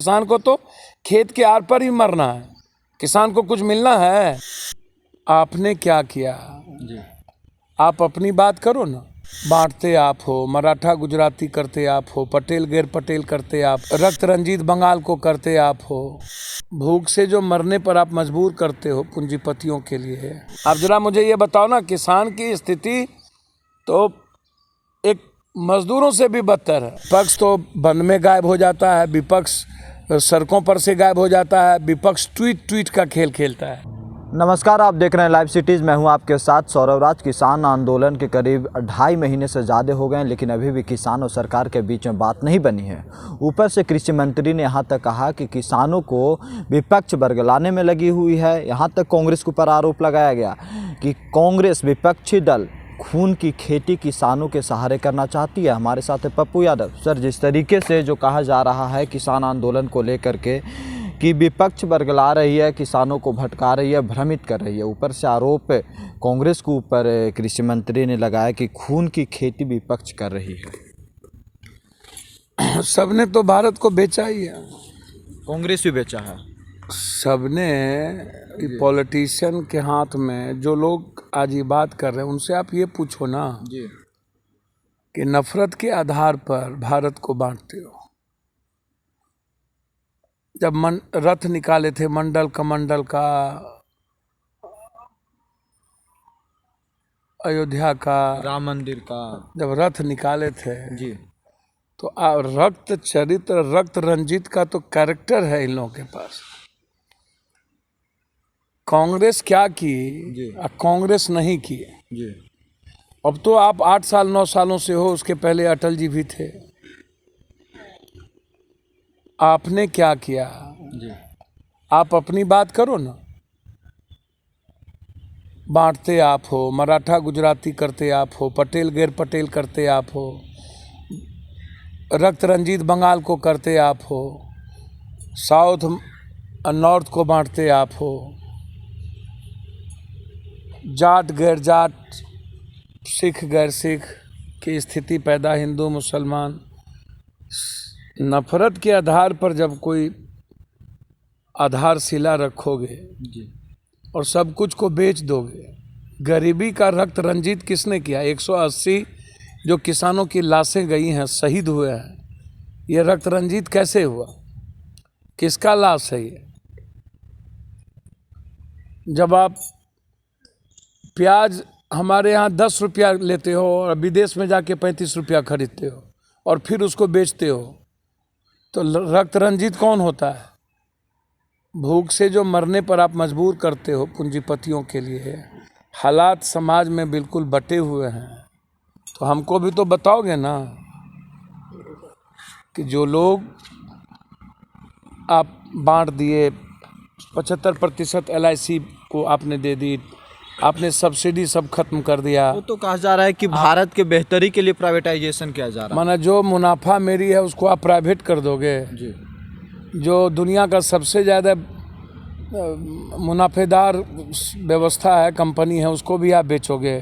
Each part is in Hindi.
किसान को तो खेत के आर पर ही मरना है, किसान को कुछ मिलना है। आपने क्या किया जी? आप अपनी बात करो ना। बांटते आप हो, मराठा गुजराती करते आप हो, पटेल गैर पटेल करते आप, रक्त रंजित बंगाल को करते आप हो। भूख से जो मरने पर आप मजबूर करते हो पूंजीपतियों के लिए। आप जरा मुझे ये बताओ ना, किसान की स्थिति तो एक मजदूरों से भी बदतर है। विपक्ष तो वन में गायब हो जाता है, विपक्ष सड़कों पर से गायब हो जाता है, विपक्ष ट्वीट का खेल खेलता है। नमस्कार, आप देख रहे हैं लाइव सिटीज़। मैं हूं आपके साथ सौरभ राज। किसान आंदोलन के करीब 2.5 महीने से ज़्यादा हो गए हैं, लेकिन अभी भी किसान और सरकार के बीच में बात नहीं बनी है। ऊपर से कृषि मंत्री ने यहां तक कहा कि किसानों को विपक्ष बरगलाने में लगी हुई है। यहां तक कांग्रेस के ऊपर आरोप लगाया गया कि कांग्रेस विपक्षी दल खून की खेती किसानों के सहारे करना चाहती है। हमारे साथ है पप्पू यादव। सर, जिस तरीके से जो कहा जा रहा है किसान आंदोलन को लेकर के कि विपक्ष बरगला रही है, किसानों को भटका रही है, भ्रमित कर रही है, ऊपर से आरोप कांग्रेस के ऊपर कृषि मंत्री ने लगाया कि खून की खेती विपक्ष कर रही है। सबने तो भारत को बेचा ही है, कांग्रेस भी बेचा है। सबने पॉलिटिशियन के हाथ में जो लोग आज ये बात कर रहे हैं उनसे आप ये पूछो ना जी कि नफरत के आधार पर भारत को बांटते हो। जब रथ निकाले थे मंडल कमंडल का, अयोध्या का, राम मंदिर का, जब रथ निकाले थे जी तो रक्त चरित्र रक्त रंजित का तो कैरेक्टर है इन लोगों के पास। कांग्रेस क्या की जी, कांग्रेस नहीं की जी। अब तो आप 8 साल 9 सालों से हो, उसके पहले अटल जी भी थे। आपने क्या किया जी? आप अपनी बात करो ना। बांटते आप हो, मराठा गुजराती करते आप हो, पटेल गैर पटेल करते आप हो, रक्त रंजित बंगाल को करते आप हो, साउथ नॉर्थ को बांटते आप हो, जाट गैर जाट, सिख गैर सिख की स्थिति पैदा, हिंदू मुसलमान। नफरत के आधार पर जब कोई आधारशिला रखोगे जी और सब कुछ को बेच दोगे। गरीबी का रक्त रंजित किसने किया? 180 जो किसानों की लाशें गई हैं, शहीद हुए हैं, ये रक्त रंजित कैसे हुआ? किसका लाश है ये? जब आप प्याज हमारे यहाँ 10 रुपया लेते हो और विदेश में जाके 35 रुपया खरीदते हो और फिर उसको बेचते हो, तो रक्त रंजित कौन होता है? भूख से जो मरने पर आप मजबूर करते हो पूंजीपतियों के लिए। हालात समाज में बिल्कुल बटे हुए हैं, तो हमको भी तो बताओगे ना कि जो लोग आप बांट दिए, 75% LIC को आपने दे दी, आपने सब्सिडी सब खत्म कर दिया। वो तो कहा जा रहा है कि भारत के बेहतरी के लिए प्राइवेटाइजेशन किया जा रहा है। माना जो मुनाफा मेरी है उसको आप प्राइवेट कर दोगे। जी। जो दुनिया का सबसे ज़्यादा मुनाफेदार व्यवस्था है, कंपनी है, उसको भी आप बेचोगे।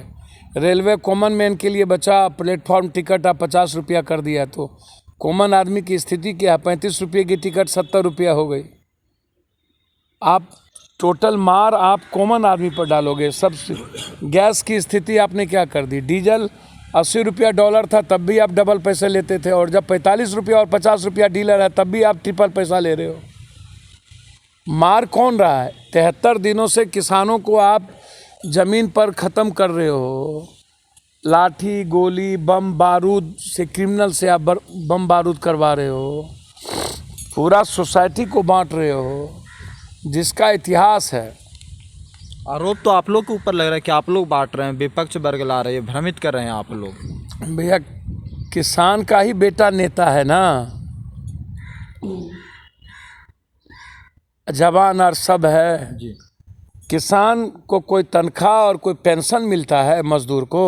रेलवे कॉमन मैन के लिए बचा, प्लेटफॉर्म टिकट आप 50 रुपया कर दिया, तो कॉमन आदमी की स्थिति क्या? 35 रुपये की टिकट 70 रुपया हो गई। आप टोटल मार आप कॉमन आदमी पर डालोगे। सब गैस की स्थिति आपने क्या कर दी? डीजल 80 रुपया डॉलर था तब भी आप डबल पैसे लेते थे, और जब 45 रुपया और 50 रुपया डीलर है तब भी आप ट्रिपल पैसा ले रहे हो। मार कौन रहा है? 73 दिनों से किसानों को आप ज़मीन पर ख़त्म कर रहे हो। लाठी गोली बम बारूद से, क्रिमिनल से आप बम बारूद करवा रहे हो, पूरा सोसाइटी को बांट रहे हो, जिसका इतिहास है। आरोप तो आप लोग के ऊपर लग रहा है कि आप लोग बांट रहे हैं, विपक्ष बरगला रही है, भ्रमित कर रहे हैं आप लोग। भैया, किसान का ही बेटा नेता है ना, जवान और सब है जी। किसान को कोई तनख्वाह और कोई पेंशन मिलता है? मजदूर को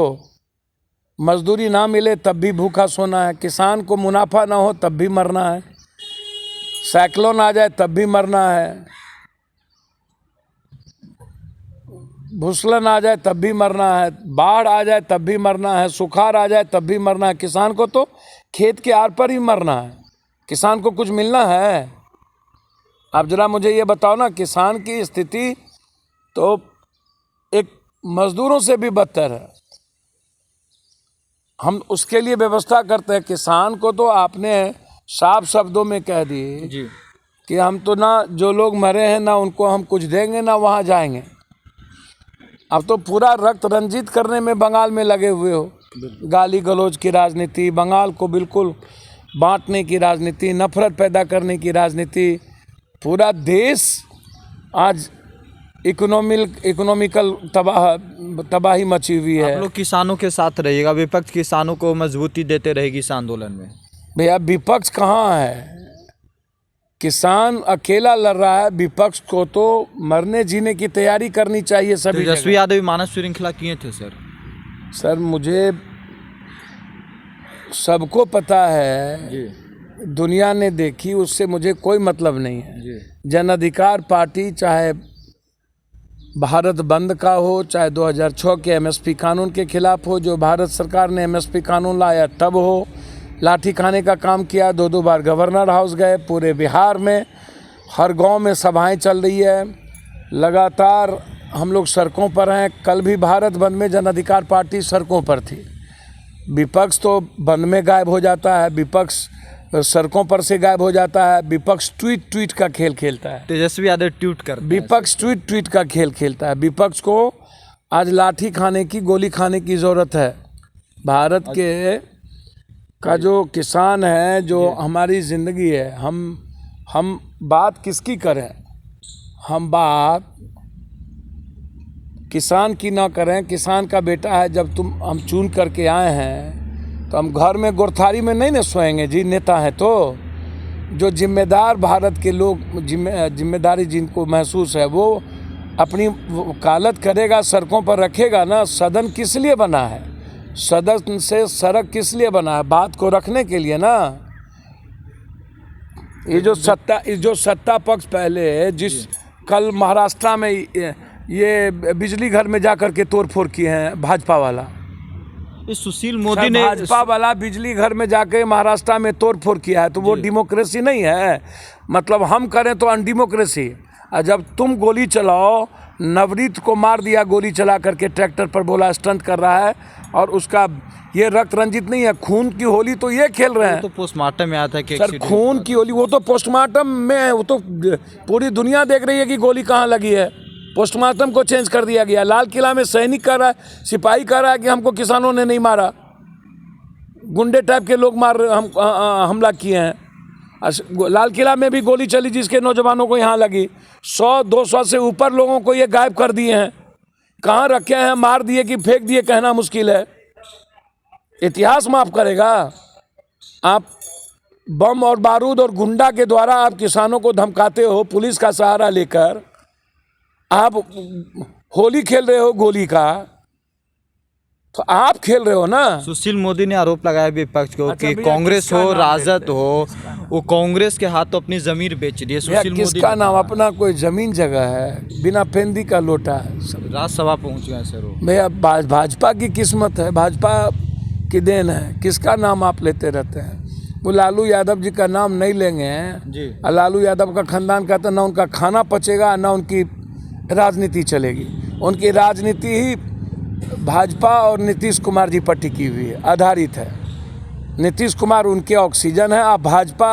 मजदूरी ना मिले तब भी भूखा सोना है। किसान को मुनाफा ना हो तब भी मरना है। साइक्लोन आ जाए तब भी मरना है। भूस्खलन आ जाए तब भी मरना है। बाढ़ आ जाए तब भी मरना है। सुखाड़ आ जाए तब भी मरना है। किसान को तो खेत के आर पर ही मरना है। किसान को कुछ मिलना है? आप जरा मुझे ये बताओ ना, किसान की स्थिति तो एक मजदूरों से भी बदतर है। हम उसके लिए व्यवस्था करते हैं। किसान को तो आपने साफ शब्दों में कह दिए जी कि हम तो ना, जो लोग मरे हैं ना उनको हम कुछ देंगे ना वहाँ जाएंगे। अब तो पूरा रक्त रंजित करने में बंगाल में लगे हुए हो। गाली गलौज की राजनीति, बंगाल को बिल्कुल बांटने की राजनीति, नफरत पैदा करने की राजनीति। पूरा देश आज इकोनॉमिकल तबाही मची हुई है। आप लोग किसानों के साथ रहिएगा, विपक्ष किसानों को मजबूती देते रहेगी इस आंदोलन में। भैया विपक्ष कहाँ है? किसान अकेला लड़ रहा है। विपक्ष को तो मरने जीने की तैयारी करनी चाहिए सभी जगह। तेजस्वी यादव मानव श्रृंखला किए थे सर। सर मुझे सबको पता है, जी दुनिया ने देखी, उससे मुझे कोई मतलब नहीं है। जी जन अधिकार पार्टी चाहे भारत बंद का हो, चाहे 2006 के एमएसपी कानून के खिलाफ हो, जो भारत सरकार ने एमएसपी कानून लाया तब हो, लाठी खाने का काम किया। 2 बार गवर्नर हाउस गए। पूरे बिहार में हर गांव में सभाएं चल रही है। लगातार हम लोग सड़कों पर हैं। कल भी भारत बंद में जन अधिकार पार्टी सड़कों पर थी। विपक्ष तो बंद में गायब हो जाता है, विपक्ष सड़कों पर से गायब हो जाता है। विपक्ष ट्वीट का खेल खेलता है। तेजस्वी यादव ट्वीट करते हैं। विपक्ष ट्वीट का खेल खेलता है। विपक्ष को आज लाठी खाने की, गोली खाने की ज़रूरत है। भारत के का जो किसान है, जो हमारी ज़िंदगी है, हम बात किसकी करें? हम बात किसान की ना करें। किसान का बेटा है। जब हम चुन करके आए हैं तो हम घर में गोरथारी में नहीं न सोएंगे जी। नेता है तो जो जिम्मेदार भारत के लोग, जिम्मेदारी जिनको महसूस है, वो अपनी वकालत करेगा, सड़कों पर रखेगा ना। सदन किस लिए बना है? सदन से सड़क किस लिए बना है? बात को रखने के लिए ना। ये जो सत्ता पक्ष पहले जिस कल महाराष्ट्र में ये बिजली घर में जाकर के तोड़फोड़ किए हैं, भाजपा वाला, इस सुशील मोदी ने भाजपा वाला बिजली घर में जाके महाराष्ट्र में तोड़फोड़ किया है, तो वो डेमोक्रेसी नहीं है? मतलब हम करें तो अनडेमोक्रेसी। और जब तुम गोली चलाओ, नवनीत को मार दिया गोली चला करके, ट्रैक्टर पर, बोला स्टंट कर रहा है, और उसका ये रक्त रंजित नहीं है, खून की होली तो ये खेल रहे हैं। तो पोस्टमार्टम में आता है कि सर खून की होली, वो तो पोस्टमार्टम में है। वो तो पूरी दुनिया देख रही है कि गोली कहाँ लगी है। पोस्टमार्टम को चेंज कर दिया गया। लाल किला में सैनिक कह रहा है, सिपाही कह रहा है कि हमको किसानों ने नहीं मारा, गुंडे टाइप के लोग हमला किए हैं। लाल किला में भी गोली चली जिसके नौजवानों को यहाँ लगी। 100-200 से ऊपर लोगों को ये गायब कर दिए हैं। कहाँ रखे हैं? मार दिए कि फेंक दिए, कहना मुश्किल है। इतिहास माफ करेगा? आप बम और बारूद और गुंडा के द्वारा आप किसानों को धमकाते हो, पुलिस का सहारा लेकर आप होली खेल रहे हो गोली का, तो आप खेल रहे हो ना। सुशील मोदी ने आरोप लगाया विपक्ष को अच्छा कि भैया, कांग्रेस किसका हो, नाम राजद हो, वो कांग्रेस के हाथों अपनी जमीन बेच दी है। सुशील मोदी किसका नाम? अपना कोई जमीन जगह है? बिना फेंदी का लोटा है। राज्यसभा पहुंच गए सर वो। भैया भाजपा की किस्मत है, भाजपा की देन है। किसका नाम आप लेते रहते हैं? वो लालू यादव जी का नाम नहीं लेंगे जी। और लालू यादव का खानदान कहता ना उनका खाना पचेगा, ना उनकी राजनीति चलेगी। उनकी राजनीति ही भाजपा और नीतीश कुमार जी पर टिकी हुई है, आधारित है। नीतीश कुमार उनके ऑक्सीजन है। अब भाजपा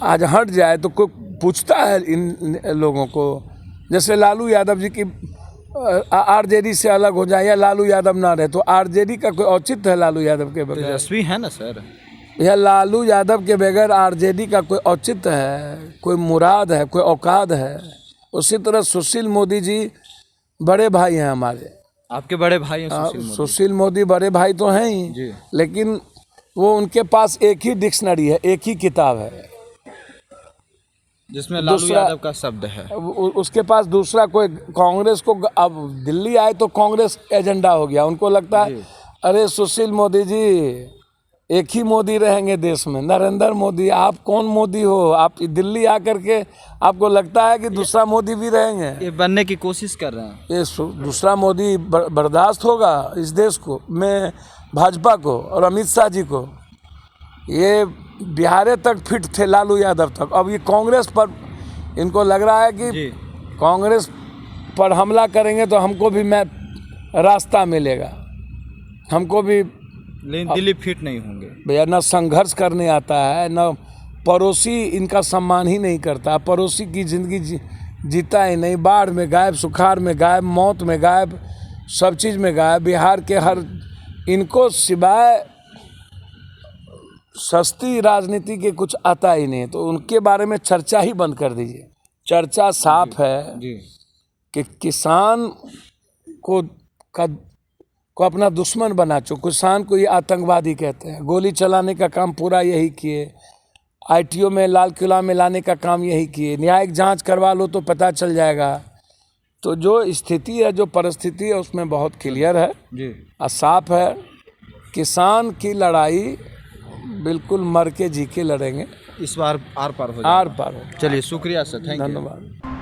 आज हट जाए तो कोई पूछता है इन लोगों को? जैसे लालू यादव जी की आरजेडी से अलग हो जाए या लालू यादव ना रहे, तो आरजेडी का कोई औचित्य है लालू यादव के बगैर? तेजस्वी है ना सर। यह लालू यादव के बगैर आरजेडी का कोई औचित्य है, कोई मुराद है, कोई औकात है? उसी तरह सुशील मोदी जी बड़े भाई हैं हमारे। आपके बड़े भाई हैं सुशील मोदी। सुशील मोदी बड़े भाई तो हैं ही जी। लेकिन वो उनके पास एक ही डिक्शनरी है, एक ही किताब है जिसमें लालू यादव का शब्द है। उसके पास दूसरा कोई। कांग्रेस को अब दिल्ली आए तो कांग्रेस एजेंडा हो गया। उनको लगता है अरे सुशील मोदी जी, एक ही मोदी रहेंगे देश में, नरेंद्र मोदी। आप कौन मोदी हो? आप दिल्ली आकर के आपको लगता है कि दूसरा मोदी भी रहेंगे? ये बनने की कोशिश कर रहे हैं। ये दूसरा मोदी बर्दाश्त होगा इस देश को, में भाजपा को और अमित शाह जी को? ये बिहार तक फिट थे लालू यादव तक। अब ये कांग्रेस पर इनको लग रहा है कि जी कांग्रेस पर हमला करेंगे तो हमको भी रास्ता मिलेगा, हमको भी। लेकिन दिलीप फिट नहीं होंगे भैया ना संघर्ष करने आता है, ना पड़ोसी इनका सम्मान ही नहीं करता, पड़ोसी की ज़िंदगी जीता ही नहीं, बाढ़ में गायब, सुखाड़ में गायब, मौत में गायब, सब चीज़ में गायब। बिहार के हर इनको सिवाय सस्ती राजनीति के कुछ आता ही नहीं, तो उनके बारे में चर्चा ही बंद कर दीजिए। चर्चा साफ है जी कि किसान को अपना दुश्मन बना चुके, किसान को ये आतंकवादी कहते हैं। गोली चलाने का काम पूरा यही किए, आईटीओ में लाल किला में लाने का काम यही किए, न्यायिक जांच करवा लो तो पता चल जाएगा। तो जो स्थिति है, जो परिस्थिति है, उसमें बहुत क्लियर है जी और साफ है। किसान की लड़ाई बिल्कुल मर के जी के लड़ेंगे, इस बार आर पार हो आर पार हो। चलिए शुक्रिया सर, थैंक यू। धन्यवाद।